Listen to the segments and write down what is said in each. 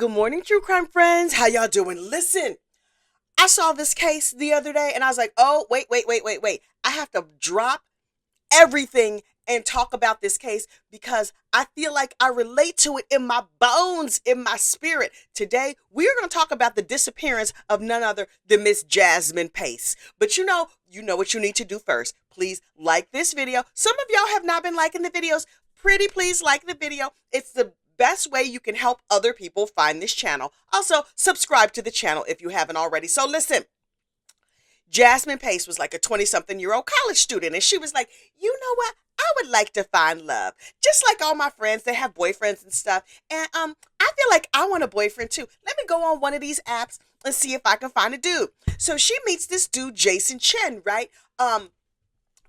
Good morning, true crime friends. How y'all doing? Listen, I saw this case the other day and I was like, oh, wait. I have to drop everything and talk about this case because I feel like I relate to it in my bones, in my spirit. Today, we are going to talk about the disappearance of none other than Miss Jasmine Pace. But you know what you need to do first. Please like this video. Some of y'all have not been liking the videos. Pretty please like the video. It's the best way you can help other people find this channel. Also, subscribe to the channel if you haven't already. So listen, Jasmine Pace was like a 20-something-year-old college student, and she was like, you know what? I would like to find love. Just like all my friends, they have boyfriends and stuff. And I feel like I want a boyfriend too. Let me go on one of these apps and see if I can find a dude. So she meets this dude, Jason Chen, right?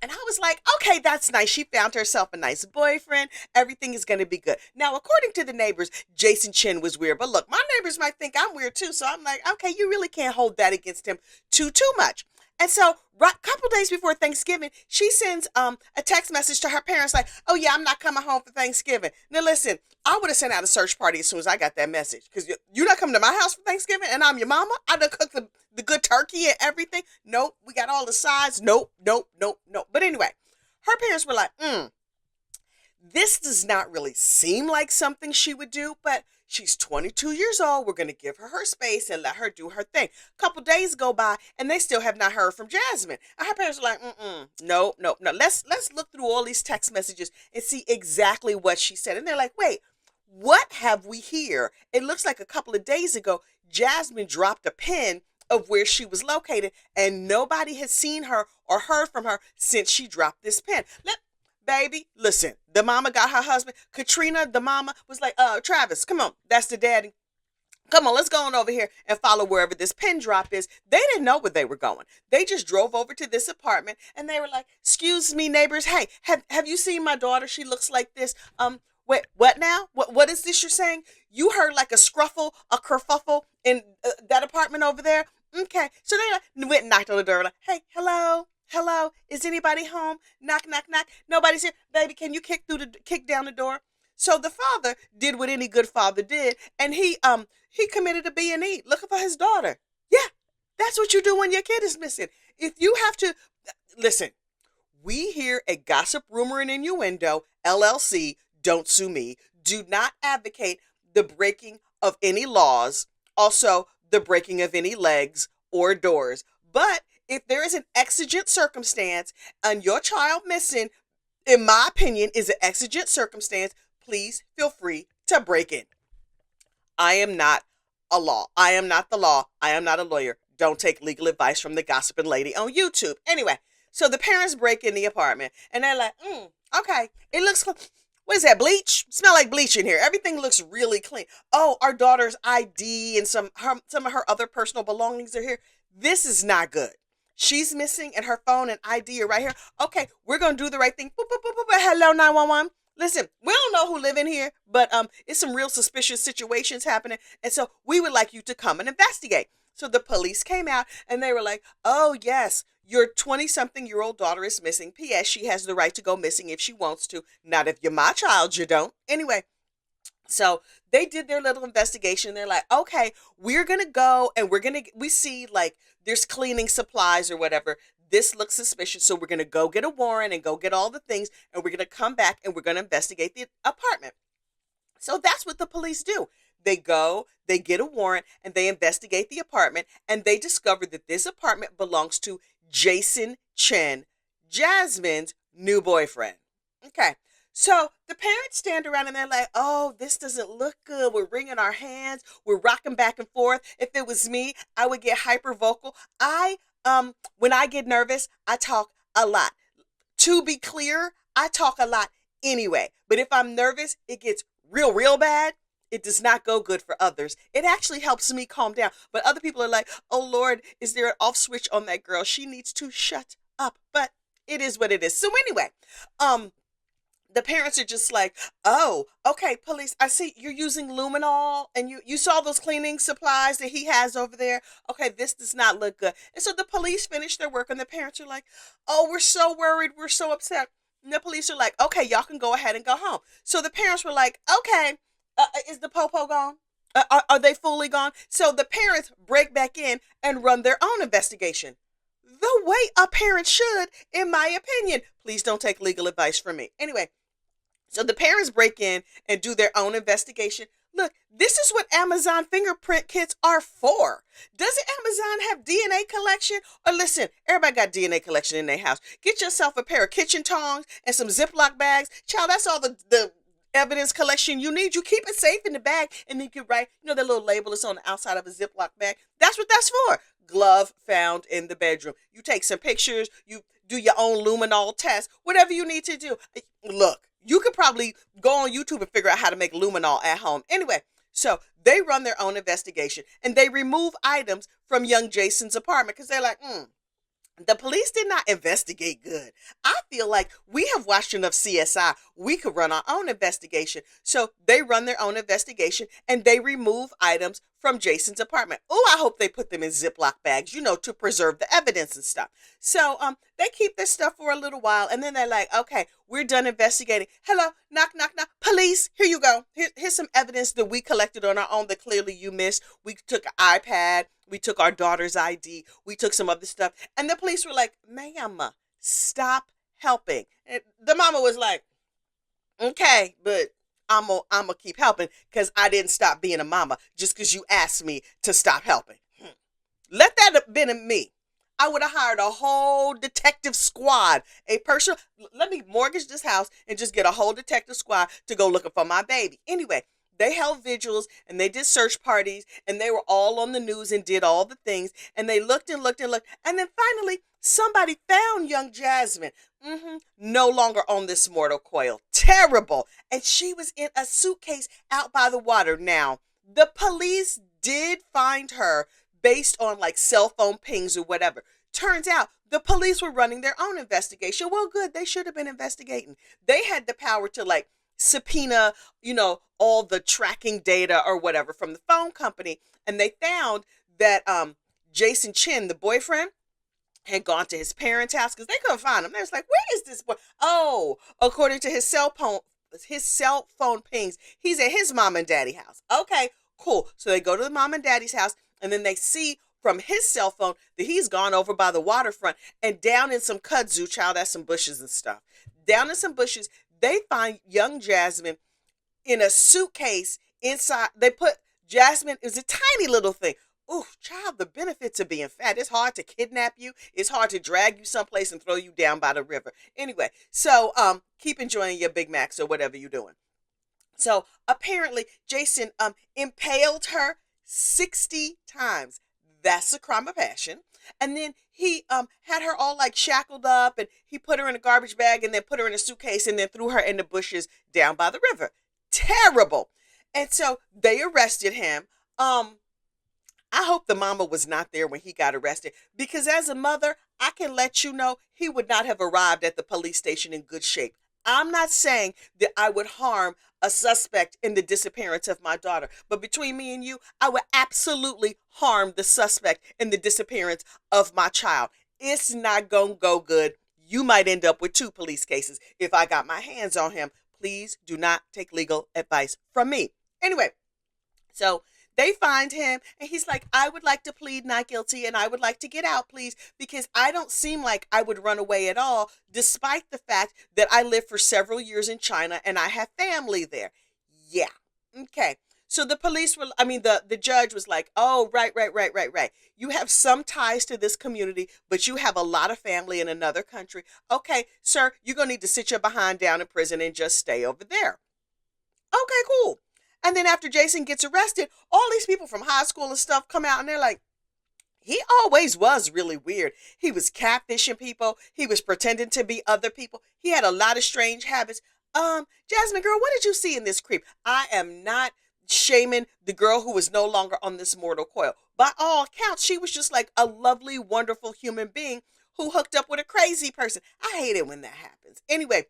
And I was like, okay, that's nice. She found herself a nice boyfriend. Everything is going to be good. Now, according to the neighbors, Jason Chin was weird. But look, my neighbors might think I'm weird too. So I'm like, okay, you really can't hold that against him too much. And so a couple days before Thanksgiving, she sends a text message to her parents like, oh, yeah, I'm not coming home for Thanksgiving. Now, listen, I would have sent out a search party as soon as I got that message because you're not coming to my house for Thanksgiving and I'm your mama. I done cooked the good turkey and everything. Nope, we got all the sides. Nope. But anyway, her parents were like, this does not really seem like something she would do, but she's 22 years old. We're going to give her space and let her do her thing. A couple days go by and they still have not heard from Jasmine. And her parents are like, no. Let's look through all these text messages and see exactly what she said. And they're like, wait, what have we here? It looks like a couple of days ago, Jasmine dropped a pin of where she was located and nobody has seen her or heard from her since she dropped this pin. Baby, listen, the mama got her husband. Katrina, the mama, was like, Travis, come on, that's the daddy. Come on, let's go on over here and follow wherever this pin drop is. They didn't know where they were going. They just drove over to this apartment and they were like, excuse me, neighbors. Hey, have you seen my daughter? She looks like this. Wait, what now? What is this you're saying? You heard like a scruffle, a kerfuffle in that apartment over there? Okay. So they went and knocked on the door like, hey, hello? Hello, is anybody home? Knock. Nobody's here. Baby, can you kick down the door? So the father did what any good father did, and he committed a B&E looking for his daughter. Yeah, that's what you do when your kid is missing. If you have to listen, we here at Gossip, Rumor, and Innuendo LLC, don't sue me, do not advocate the breaking of any laws, also the breaking of any legs or doors. But if there is an exigent circumstance and your child missing, in my opinion, is an exigent circumstance, please feel free to break in. I am not a law. I am not the law. I am not a lawyer. Don't take legal advice from the gossiping lady on YouTube. Anyway, so the parents break in the apartment and they're like, okay, it looks, what is that, bleach? Smell like bleach in here. Everything looks really clean. Oh, our daughter's ID and some of her other personal belongings are here. This is not good. She's missing and her phone and ID are right here. Okay, we're going to do the right thing. Boop, boop, boop, boop. Hello, 911. Listen, we don't know who live in here, but it's some real suspicious situations happening. And so we would like you to come and investigate. So the police came out and they were like, oh, yes, your 20-something-year-old daughter is missing. P.S. She has the right to go missing if she wants to. Not if you're my child, you don't. Anyway, so they did their little investigation. They're like, okay, we're going to go and we see like there's cleaning supplies or whatever. This looks suspicious. So we're going to go get a warrant and go get all the things. And we're going to come back and we're going to investigate the apartment. So that's what the police do. They go, they get a warrant and they investigate the apartment. And they discover that this apartment belongs to Jason Chen, Jasmine's new boyfriend. Okay. So the parents stand around and they're like, oh, this doesn't look good. We're wringing our hands. We're rocking back and forth. If it was me, I would get hyper vocal. When I get nervous, I talk a lot. To be clear, I talk a lot anyway. But if I'm nervous, it gets real bad. It does not go good for others. It actually helps me calm down. But other people are like, oh, Lord, is there an off switch on that girl? She needs to shut up. But it is what it is. So anyway, the parents are just like, oh, okay, police, I see you're using luminol and you saw those cleaning supplies that he has over there. Okay, this does not look good. And so the police finish their work and the parents are like, oh, we're so worried. We're so upset. And the police are like, okay, y'all can go ahead and go home. So the parents were like, okay, is the popo gone? Are they fully gone? So the parents break back in and run their own investigation. The way a parent should, in my opinion. Please don't take legal advice from me. Anyway, so the parents break in and do their own investigation. Look, this is what Amazon fingerprint kits are for. Doesn't Amazon have DNA collection? Or listen, everybody got DNA collection in their house. Get yourself a pair of kitchen tongs and some Ziploc bags. Child, that's all the evidence collection you need. You keep it safe in the bag, and then you can write, the little label that's on the outside of a Ziploc bag. That's what that's for. Glove found in the bedroom. You take some pictures. You do your own luminol test. Whatever you need to do. Look, you could probably go on YouTube and figure out how to make luminol at home. Anyway, so they run their own investigation, and they remove items from young Jason's apartment because they're like, the police did not investigate good. I feel like we have watched enough CSI. We could run our own investigation. So they run their own investigation and they remove items from Jason's apartment. Oh, I hope they put them in Ziploc bags, to preserve the evidence and stuff. So they keep this stuff for a little while, and then they're like, okay, we're done investigating. Hello, knock, knock, knock. Police, here you go. Here's some evidence that we collected on our own that clearly you missed. We took an iPad. We took our daughter's ID. We took some other stuff. And the police were like, ma'am, stop helping. And the mama was like, okay, but I'm gonna keep helping because I didn't stop being a mama just because you asked me to stop helping. Let that have been me. I would have hired a whole detective squad, let me mortgage this house and just get a whole detective squad to go looking for my baby. Anyway, they held vigils and they did search parties and they were all on the news and did all the things. And they looked and looked and looked. And then finally, somebody found young Jasmine. No longer on this mortal coil. Terrible. And she was in a suitcase out by the water. Now, the police did find her based on like cell phone pings or whatever. Turns out the police were running their own investigation. Well, good. They should have been investigating. They had the power to like subpoena, all the tracking data or whatever from the phone company. And they found that Jason Chin, the boyfriend, had gone to his parents' house because they couldn't find him. They was like, where is this boy? Oh, according to his cell phone pings, he's at his mom and daddy house. Okay, cool. So they go to the mom and daddy's house, and then they see from his cell phone that he's gone over by the waterfront and down in some kudzu, child, that's some bushes and stuff. Down in some bushes, they find young Jasmine in a suitcase inside. They put Jasmine, it was a tiny little thing. Ooh, child, the benefits of being fat. It's hard to kidnap you. It's hard to drag you someplace and throw you down by the river. Anyway, so keep enjoying your Big Macs or whatever you're doing. So apparently Jason impaled her 60 times. That's a crime of passion. And then he had her all like shackled up, and he put her in a garbage bag and then put her in a suitcase and then threw her in the bushes down by the river. Terrible. And so they arrested him. I hope the mama was not there when he got arrested, because as a mother, I can let you know he would not have arrived at the police station in good shape. I'm not saying that I would harm a suspect in the disappearance of my daughter, but between me and you, I would absolutely harm the suspect in the disappearance of my child. It's not gonna go good. You might end up with 2 police cases if I got my hands on him. Please do not take legal advice from me. Anyway, so they find him and he's like, I would like to plead not guilty and I would like to get out, please, because I don't seem like I would run away at all, despite the fact that I lived for several years in China and I have family there. Yeah. Okay. So the the judge was like, oh, right. You have some ties to this community, but you have a lot of family in another country. Okay, sir, you're going to need to sit your behind down in prison and just stay over there. Okay, cool. And then after Jason gets arrested, all these people from high school and stuff come out and they're like, he always was really weird. He was catfishing people. He was pretending to be other people. He had a lot of strange habits. Jasmine, girl, what did you see in this creep? I am not shaming the girl who was no longer on this mortal coil. By all accounts, she was just like a lovely, wonderful human being who hooked up with a crazy person. I hate it when that happens. Anyway,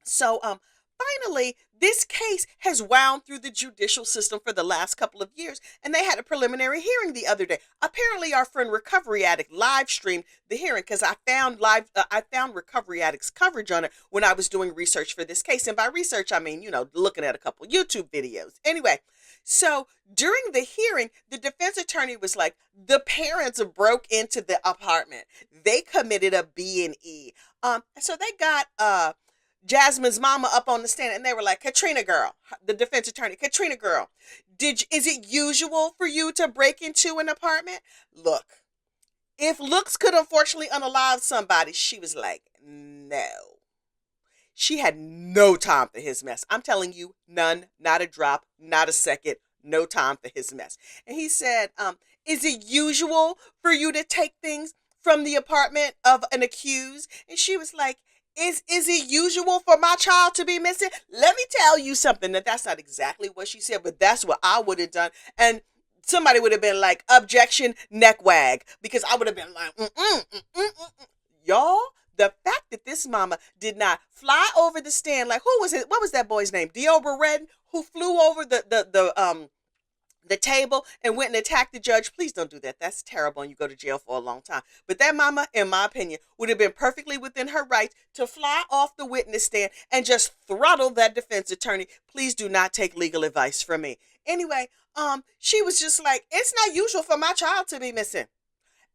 so finally, this case has wound through the judicial system for the last couple of years, and they had a preliminary hearing the other day. Apparently, our friend Recovery Addict live streamed the hearing because I found Recovery Addict's coverage on it when I was doing research for this case. And by research, I mean, looking at a couple YouTube videos. Anyway, So during the hearing, the defense attorney was like, the parents broke into the apartment. They committed a B&E. So they got Jasmine's mama up on the stand, and they were like, Katrina girl, the defense attorney, Katrina girl, is it usual for you to break into an apartment? Look, if looks could unfortunately unalive somebody, she was like, no. She had no time for his mess. I'm telling you, none, not a drop, not a second, no time for his mess. And he said, is it usual for you to take things from the apartment of an accused? And she was like, is it usual for my child to be missing? Let me tell you something. That's not exactly what she said, but that's what I would have done. And somebody would have been like, objection, neck wag, because I would have been like, y'all. The fact that this mama did not fly over the stand, like, who was it? What was that boy's name? Dio Redden, who flew over the table and went and attacked the judge. Please don't do that. That's terrible, and you go to jail for a long time. But that mama, in my opinion, would have been perfectly within her right to fly off the witness stand and just throttle that defense attorney. Please do not take legal advice from me. Anyway, she was just like, it's not usual for my child to be missing.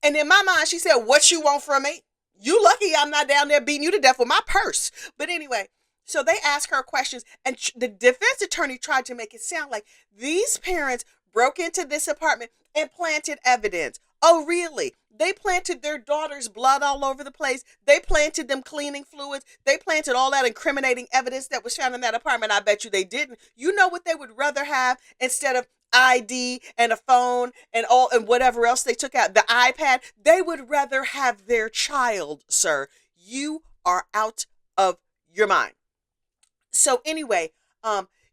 And in my mind, she said, what you want from me? You lucky I'm not down there beating you to death with my purse. But anyway, so they asked her questions, and the defense attorney tried to make it sound like these parents broke into this apartment and planted evidence. Oh, really? They planted their daughter's blood all over the place. They planted them cleaning fluids. They planted all that incriminating evidence that was found in that apartment. I bet you they didn't. You know what they would rather have instead of ID and a phone and all and whatever else they took out, the iPad? They would rather have their child, sir. You are out of your mind. So anyway,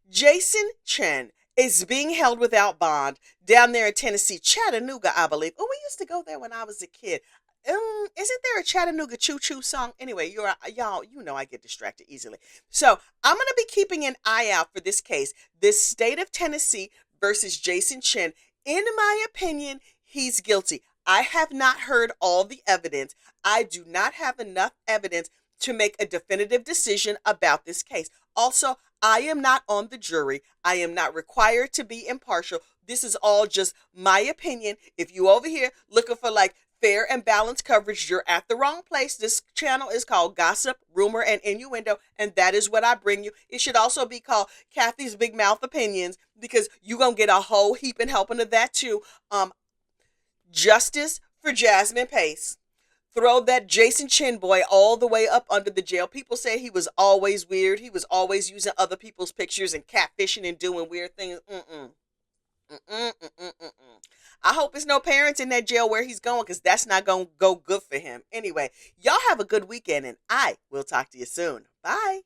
Jason Chen is being held without bond down there in Tennessee, Chattanooga, I believe. Oh, we used to go there when I was a kid. Isn't there a Chattanooga Choo Choo song? Anyway, y'all, you know I get distracted easily. So I'm going to be keeping an eye out for this case, this state of Tennessee versus Jason Chen. In my opinion, he's guilty. I have not heard all the evidence. I do not have enough evidence to make a definitive decision about this case. Also, I am not on the jury. I am not required to be impartial. This is all just my opinion. If you over here looking for like fair and balanced coverage, you're at the wrong place. This channel is called Gossip, Rumor, and Innuendo, and that is what I bring you. It should also be called Kathy's Big Mouth Opinions, because you're going to get a whole heap and helping of that too. Justice for Jasmine Pace. Throw that Jason Chen boy all the way up under the jail. People say he was always weird. He was always using other people's pictures and catfishing and doing weird things. I hope it's no parents in that jail where he's going, because that's not going to go good for him. Anyway, y'all have a good weekend, and I will talk to you soon. Bye.